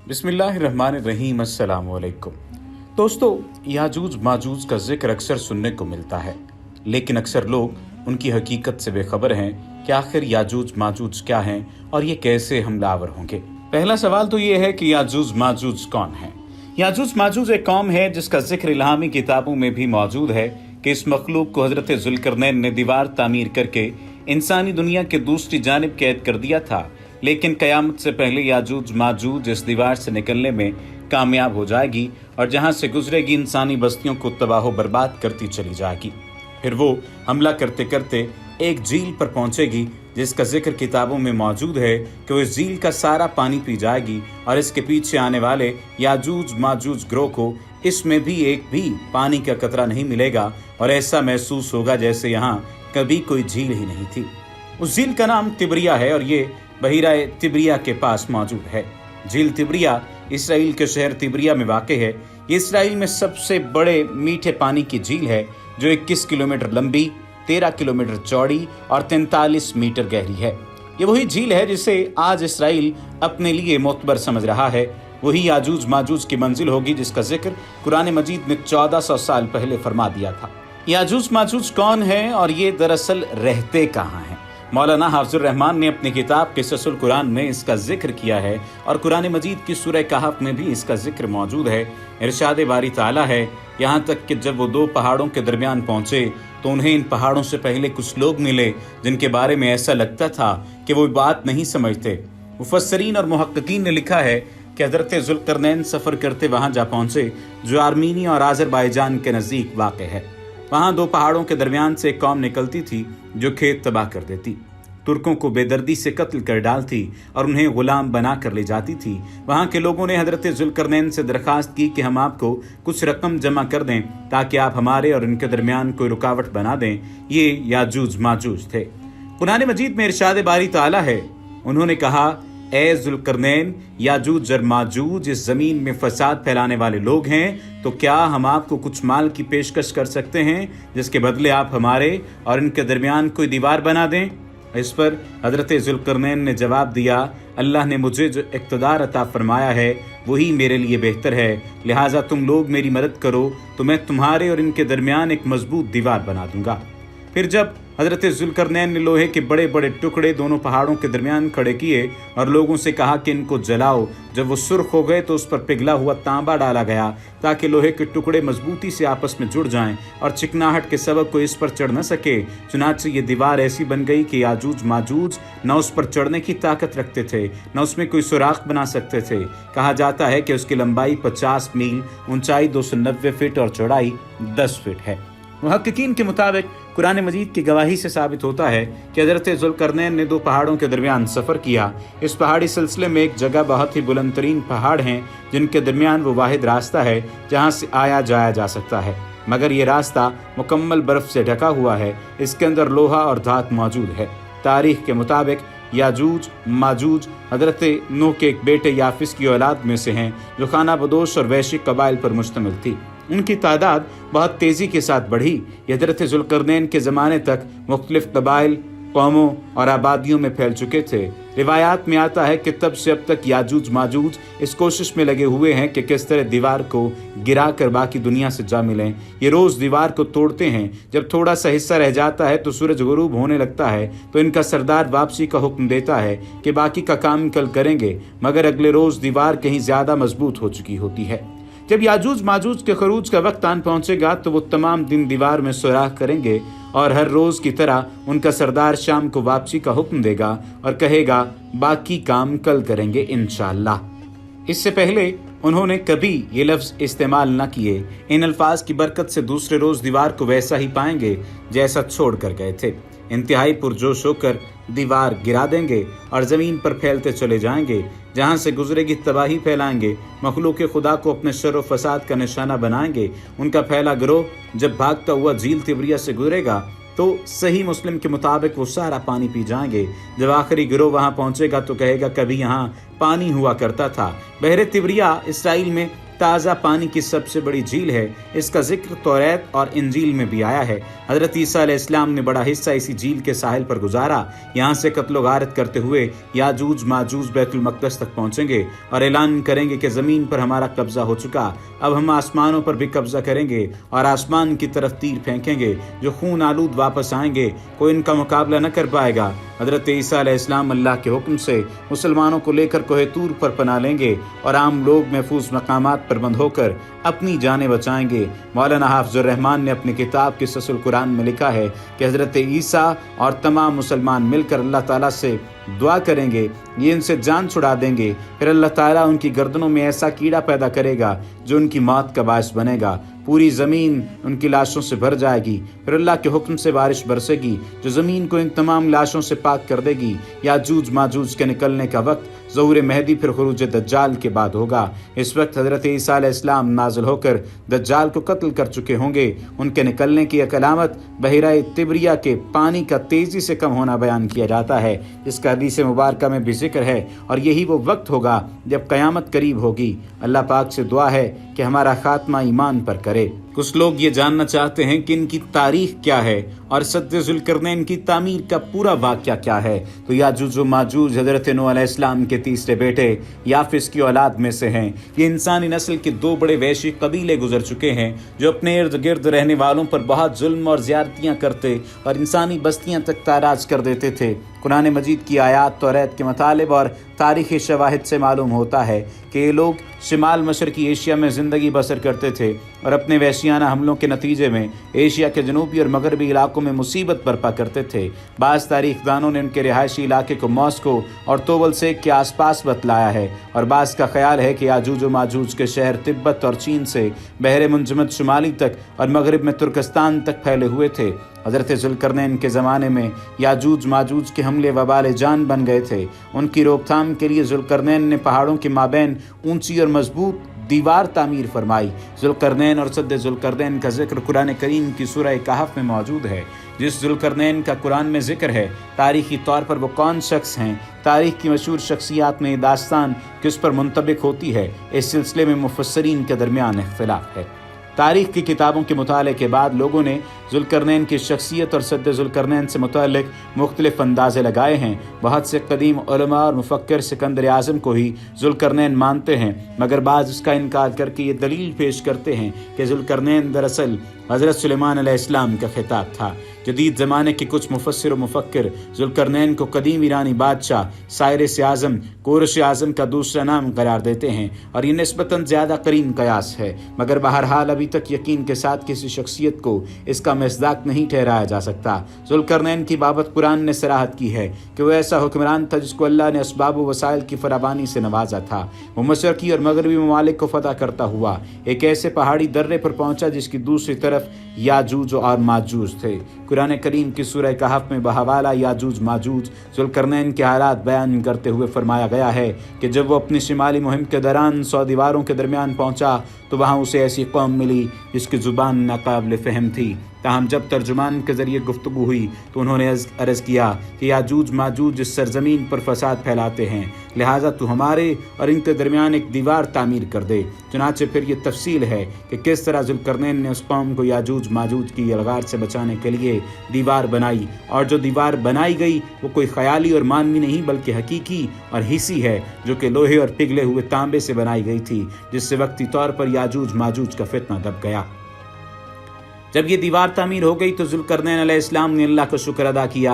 बिस्मिल्लाहिर्रहमानिर्रहीम, अस्सलाम वालेकुम। दोस्तों, याजूज माजूज का जिक्र अक्सर सुनने को मिलता है, लेकिन अक्सर लोग उनकी हकीकत से बेखबर हैं कि आखिर याजूज माजूज क्या हैं और ये कैसे हमलावर होंगे। पहला सवाल तो ये है कि याजूज माजूज कौन है। याजूज माजूज एक कौम है जिसका जिक्र इल्हामी किताबों में भी मौजूद है कि इस मखलूक को हजरत जुल्करनैन ने दीवार तामीर करके इंसानी दुनिया के दूसरी जानिब कैद कर दिया था, लेकिन कयामत से पहले याजूज माजूज इस दीवार से निकलने में कामयाब हो जाएगी और जहां से गुजरेगी इंसानी बस्तियों को तबाह बर्बाद करती चली जाएगी। फिर वो हमला करते करते एक झील पर पहुंचेगी जिसका जिक्र किताबों में मौजूद है कि वो इस झील का सारा पानी पी जाएगी और इसके पीछे आने वाले याजूज माजूज ग्रोह को इसमें भी एक भी पानी का कतरा नहीं मिलेगा और ऐसा महसूस होगा जैसे यहाँ कभी कोई झील ही नहीं थी। उस झील का नाम तिब्रिया है और ये बहीरा तिब्रिया के पास मौजूद है। झील तिब्रिया इसराइल के शहर तिब्रिया में वाक़ है। ये इसराइल में सबसे बड़े मीठे पानी की झील है जो 21 किलोमीटर लंबी, 13 किलोमीटर चौड़ी और 43 मीटर गहरी है। ये वही झील है जिसे आज इसराइल अपने लिए मोतबर समझ रहा है। वही याजूज माजूज की मंजिल होगी जिसका जिक्र कुरान मजीद ने 1400 साल पहले फरमा दिया था। याजूज माजूज कौन है और ये दरअसल रहते कहाँ हैं? मौलाना हाफिजुर रहमान ने अपनी किताब क़िससुल कुरान में इसका जिक्र किया है और कुरान मजीद की सूरह कहफ में भी इसका जिक्र मौजूद है। इरशाद बारी ताला है, यहाँ तक कि जब वो दो पहाड़ों के दरमियान पहुँचे तो उन्हें इन पहाड़ों से पहले कुछ लोग मिले जिनके बारे में ऐसा लगता था कि वो बात नहीं समझते। मुफस्सरीन और मुहक्किकीन ने लिखा है कि हज़रत ज़ुल्करनैन सफ़र करते वहाँ जा पहुँचे जो आर्मीनिया और आज़रबाईजान के नज़दीक वाक़ है। वहाँ दो पहाड़ों के दरमियान से एक कौम निकलती थी जो खेत तबाह कर देती, तुर्कों को बेदर्दी से कत्ल कर डालती और उन्हें गुलाम बना कर ले जाती थी। वहाँ के लोगों ने हजरत ज़ुल्करनैन से दरख्वास्त की कि हम आपको कुछ रकम जमा कर दें ताकि आप हमारे और इनके दरमियान कोई रुकावट बना दें। ये याजूज माजूज थे। कुरान मजीद में इरशाद बारी ताला है, उन्होंने कहा, ए ज़ुल्करनैन, याजूज और माजूज इस ज़मीन में फसाद फैलाने वाले लोग हैं, तो क्या हम आपको कुछ माल की पेशकश कर सकते हैं जिसके बदले आप हमारे और इनके दरमियान कोई दीवार बना दें? इस पर हज़रत ज़ुल्करनैन ने जवाब दिया, अल्लाह ने मुझे जो इक़्तिदार अता फरमाया है वही मेरे लिए बेहतर है, लिहाजा तुम लोग मेरी मदद करो तो मैं तुम्हारे और इनके दरमियान एक मजबूत दीवार बना दूंगा। फिर जब हज़रत ज़ुल्करनैन ने लोहे के बड़े बड़े टुकड़े दोनों पहाड़ों के दरमियान खड़े किए और लोगों से कहा कि इनको जलाओ, जब वो सुर्ख हो गए तो उस पर पिघला हुआ तांबा डाला गया ताकि लोहे के टुकड़े मजबूती से आपस में जुड़ जाएं और चिकनाहट के सबब कोई इस पर चढ़ न सके। चुनांचे ये दीवार ऐसी बन गई कि याजूज माजूज न उस पर चढ़ने की ताकत रखते थे न उसमें कोई सुराख बना सकते थे। कहा जाता है कि उसकी लंबाई 50 मील, ऊंचाई 290 फीट और चौड़ाई 10 फीट है। मुहक्किकीन के मुताबिक कुरान मजीद की गवाही से साबित होता है कि हज़रत ज़ुल्करनैन ने दो पहाड़ों के दरमियान सफ़र किया। इस पहाड़ी सिलसिले में एक जगह बहुत ही बुलंद तरीन पहाड़ हैं जिनके दरमियान वो वाहिद रास्ता है जहाँ से आया जाया जा सकता है, मगर ये रास्ता मुकम्मल बर्फ़ से ढका हुआ है। इसके अंदर लोहा और धात मौजूद है। तारीख़ के मुताबिक याजूज माजूज हज़रत नूह के एक बेटे याफिस की औलाद में से हैं जो खाना बदोश और वैश्विक कबाइल पर मुश्तमिल थी। उनकी तादाद बहुत तेज़ी के साथ बढ़ी। हज़रत ज़ुल्करनैन के ज़माने तक मुख्तलिफ कबाइल, कौमों और आबादियों में फैल चुके थे। रिवायात में आता है कि तब से अब तक याजूज माजूज इस कोशिश में लगे हुए हैं कि किस तरह दीवार को गिरा कर बाकी दुनिया से जा मिलें। ये रोज़ दीवार को तोड़ते हैं। जब थोड़ा सा हिस्सा रह जाता है तो सूरज गुरूब होने लगता है तो इनका सरदार वापसी का हुक्म देता है कि बाकी का काम कल करेंगे, मगर अगले रोज़ दीवार कहीं ज़्यादा मजबूत हो चुकी होती है। जब याजूज माजूज के खरूज का वक्त आन पहुंचेगा तो वो तमाम दिन दीवार में सुराख करेंगे और हर रोज़ की तरह उनका सरदार शाम को वापसी का हुक्म देगा और कहेगा, बाकी काम कल करेंगे इंशाअल्लाह। इससे पहले उन्होंने कभी ये लफ्ज़ इस्तेमाल न किए। इन अल्फाज की बरकत से दूसरे रोज़ दीवार को वैसा ही पाएंगे जैसा छोड़ कर गए थे। इंतहाई पुरजोश होकर दीवार गिरा देंगे और ज़मीन पर फैलते चले जाएंगे। जहाँ से गुजरेगी तबाही फैलाएंगे। मखलूक खुदा को अपने शर व फसाद का निशाना बनाएंगे। उनका फैला गिरोह जब भागता हुआ झील तिब्रिया से गुजरेगा तो सही मुस्लिम के मुताबिक वो सारा पानी पी जाएंगे। जब आखिरी गिरोह वहाँ पहुँचेगा तो कहेगा, कभी यहाँ पानी हुआ करता था। बहरे तिब्रिया इसराइल में ताज़ा पानी की सबसे बड़ी झील है। इसका जिक्र तौरात और इंजील में भी आया है। हज़रत ईसा अलैहिस्सलाम ने बड़ा हिस्सा इसी झील के साहिल पर गुजारा। यहाँ से कत्लो गारत करते हुए याजूज माजूज बैतुल मक़दस तक पहुँचेंगे और ऐलान करेंगे कि ज़मीन पर हमारा कब्ज़ा हो चुका, अब हम आसमानों पर भी कब्ज़ा करेंगे और आसमान की तरफ तीर फेंकेंगे। जो खून आलूद वापस आएंगे, कोई इनका मुकाबला न कर पाएगा। हज़रत ईसा अलैहिस्सलाम अल्लाह के हुक्म से मुसलमानों को लेकर कोहे तूर पर पनाह लेंगे और आम लोग महफूज मकामात पर बंद होकर अपनी जानें बचाएंगे। मौलाना हाफिजुर रहमान ने अपनी किताब क़िस्सतुल कुरान में लिखा है कि हज़रत ईसा और तमाम मुसलमान मिलकर अल्लाह ताला से दुआ करेंगे, ये इनसे जान छुड़ा देंगे। फिर अल्लाह ताला उनकी गर्दनों में ऐसा कीड़ा पैदा करेगा जो उनकी मौत का बायस बनेगा। पूरी ज़मीन उनकी लाशों से भर जाएगी। फिर अल्लाह के हुक्म से बारिश बरसेगी जो ज़मीन को इन तमाम लाशों से पाक कर देगी। याजूज माजूज के निकलने का वक्त ज़हूर महदी फिर खुरूज दज्जाल के बाद होगा। इस वक्त हज़रत ईसा अलैहिस्सलाम नाज़िल होकर दज्जाल को कत्ल कर चुके होंगे। उनके निकलने की एक अलामत बहिरा तिब्रिया के पानी का तेज़ी से कम होना बयान किया जाता है, जिसका हदीस मुबारका में भी जिक्र है। और यही वो वक्त होगा जब क़यामत करीब होगी। अल्लाह पाक से दुआ है कि हमारा खात्मा ईमान पर करे। कुछ लोग ये जानना चाहते हैं कि इनकी तारीख क्या है और सद्द ज़ुल्करनैन की तामीर का पूरा वाक़या क्या है। तो याजूज व माजूज हज़रत नूह अलैहिस्सलाम के तीसरे बेटे याफिस की औलाद में से हैं। ये इंसानी नस्ल के दो बड़े वैशी कबीले गुजर चुके हैं जो अपने इर्द गिर्द रहने वालों पर बहुत जुल्म और ज़्यादतियाँ करते और इंसानी बस्तियाँ तक ताराज कर देते थे। कुरान मजीद की आयात तौरात के मुतालिब और तारीख़ी शवाहिद से मालूम होता है कि ये लोग शिमाल मशरक़ी एशिया में ज़िंदगी बसर करते थे और अपने वहशियाना हमलों के नतीजे में एशिया के जनूबी और मगरबी इलाकों में मुसीबत बर्पा करते थे। बाज़ तारीख़दानों ने उनके रिहायशी इलाके को मॉस्को और तोबल सेक के आसपास बतलाया है और बाज़ का ख्याल है कि याजूज व माजूज के शहर तिब्बत और चीन से बहरे मुंजमद शुमाली तक और मगरब में तुर्कस्तान तक फैले हुए थे। हज़रत ज़ुल्करनैन के ज़माने में याजूज माजूज के हमले वबाल जान बन गए थे। उनकी रोकथाम के लिए ज़ुल्करनैन ने पहाड़ों के माबैन ऊंची और मजबूत दीवार तामीर फरमाई। ज़ुल्करनैन और सद्द ज़ुल्करनैन का जिक्र कुरान करीम की सूरह कहफ में मौजूद है। जिस ज़ुल्करनैन का कुरान में जिक्र है, तारीख़ी तौर पर वो कौन शख्स हैं, तारीख़ की मशहूर शख्सियात में दास्तान किस पर मुंतबिक होती है, इस सिलसिले में मुफस्सरीन के दरमियान इख्तिलाफ है। तारीख़ की किताबों के मुताले के बाद लोगों ने ज़ुल्करनैन की शख्सियत और सद्द ज़ुल्करनैन से मुतअल्लिक़ मुख्तलिफ़ अंदाज़े लगाए हैं। बहुत से कदीम उलमा और मुफ़क्किर सिकंदर आज़म को ही ज़ुल्करनैन मानते हैं, मगर बाज़ इसका इनकार करके ये दलील पेश करते हैं कि ज़ुल्करनैन दरअसल हज़रत सुलेमान अलैहिस्सलाम का खिताब था। जदीद ज़माने के कुछ मुफस्सिर व मुफ़क्किर ज़ुल्करनैन को कदीम ईरानी बादशाह साइरस आज़म कोरश आज़म का दूसरा नाम करार देते हैं और ये निस्बतन ज़्यादा करीम कयास है, मगर बहरहाल अभी तक यकीन के साथ किसी शख्सियत को इसका मिस्दाक नहीं ठहराया जा सकता। ज़ुल्करनैन की बाबत कुरान ने सराहत की है कि वह ऐसा हुक्मरान था जिसको अल्लाह ने असबाब व वसाइल की फरावानी से नवाजा था। वो मशरक़ी और मगरबी ममालिक को फतह करता हुआ एक ऐसे पहाड़ी दर्रे पर पहुँचा जिसकी दूसरी तरफ याजूज और माजूज थे। कुरान करीम की सूरह कहफ में बहवाला याजूज माजूज ज़ुल्करनैन के हालात बयान करते हुए फरमाया गया है कि जब वो अपनी शिमाली मुहिम के दौरान 100 दीवारों के दरमियान पहुंचा तो वहाँ उसे ऐसी कौम मिली जिसकी ज़ुबान नाकाबिल फ़हम थी। ताहम जब तर्जुमान के ज़रिए गुफ्तगू हुई तो उन्होंने अर्ज़ किया कि याजूज माजूज इस सरज़मीन पर फसाद फैलाते हैं, लिहाजा तू हमारे और इनके दरमियान एक दीवार तामीर कर दे। चुनाचे फिर ये तफसील है कि किस तरह ज़ुल्करनैन ने उस कौम को याजूज माजूज की यलगार से बचाने के लिए दीवार बनाई, और जो दीवार बनाई गई वो कोई ख़याली और मानवी नहीं बल्कि हकीकी और हिस्सी है, जो कि लोहे और पिघले हुए तांबे से बनाई गई थी, जिससे वक्ती तौर पर याजूज माजूज का फितना दब गया। जब ये दीवार तामीर हो गई तो ज़ुल्करनैन अलैहिस्सलाम ने अल्लाह का शुक्र अदा किया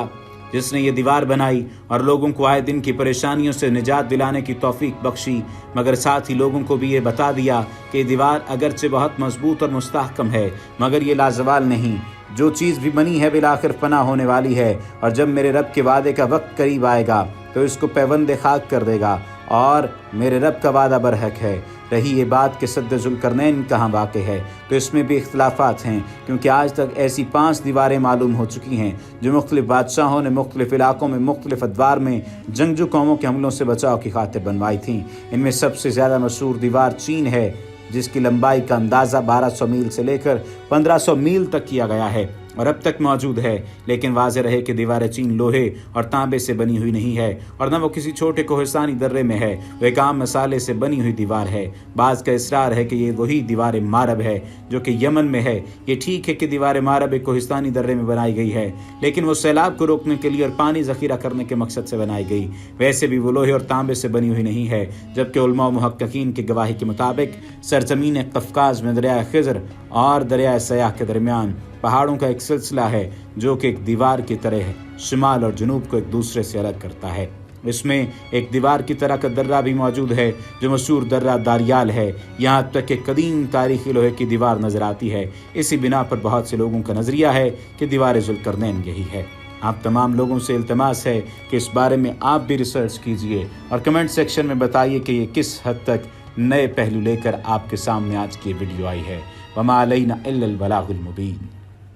जिसने ये दीवार बनाई और लोगों को आए दिन की परेशानियों से निजात दिलाने की तौफीक बख्शी, मगर साथ ही लोगों को भी ये बता दिया कि दीवार अगरचे बहुत मजबूत और मुस्तहकम है मगर ये लाजवाल नहीं, जो चीज़ भी बनी है बिलाखिर फना होने वाली है, और जब मेरे रब के वादे का वक्त करीब आएगा तो इसको पैबंद खाक कर देगा और मेरे रब का वादा बरहक है। रही ये बात कि सद्द ज़ुल्करनैन कहाँ वाक़ है तो इसमें भी इख्तिलाफ़ात हैं, क्योंकि आज तक ऐसी 5 दीवारें मालूम हो चुकी हैं जो मुख्तलिफ़ बादशाहों ने मुख्तलिफ़ इलाकों में मुख्तलिफ़ अदवार में जंगजू कौमों के हमलों से बचाव की खातिर बनवाई थीं। इनमें सबसे ज़्यादा मशहूर दीवार चीन है जिसकी लंबाई का अंदाज़ा 1200 मील से लेकर 1500 मील तक किया गया है। اور اب تک موجود ہے، لیکن واضح رہے کہ دیوار چین لوہے اور تانبے سے بنی ہوئی نہیں ہے، اور نہ وہ کسی چھوٹے کوہستانی درے میں ہے، وہ ایک عام مسالے سے بنی ہوئی دیوار ہے۔ بعض کا اصرار ہے کہ یہ وہی دیوار مارب ہے جو کہ یمن میں ہے۔ یہ ٹھیک ہے کہ دیوار مارب ایک کوہستانی درے میں بنائی گئی ہے، لیکن وہ سیلاب کو روکنے کے لیے اور پانی ذخیرہ کرنے کے مقصد سے بنائی گئی۔ ویسے بھی وہ لوہے اور تانبے سے بنی ہوئی نہیں ہے، جبکہ علماء و محققین کی گواہی کے مطابق سرزمین قفقاز میں دریائے خضر اور دریائے سیاح کے درمیان پہاڑوں کا ایک سلسلہ ہے جو کہ ایک دیوار کی طرح ہے، شمال اور جنوب کو ایک دوسرے سے الگ کرتا ہے۔ اس میں ایک دیوار کی طرح کا درہ بھی موجود ہے جو مشہور درہ داریال ہے، یہاں تک کہ قدیم تاریخی لوہے کی دیوار نظر آتی ہے۔ اسی بنا پر بہت سے لوگوں کا نظریہ ہے کہ دیوار ذوالقرنین یہی ہے۔ آپ تمام لوگوں سے التماس ہے کہ اس بارے میں آپ بھی ریسرچ کیجئے اور کمنٹ سیکشن میں بتائیے کہ یہ کس حد تک نئے پہلو لے کر آپ کے سامنے آج کی ویڈیو آئی ہے۔ وما علینا الا البلاغ المبین۔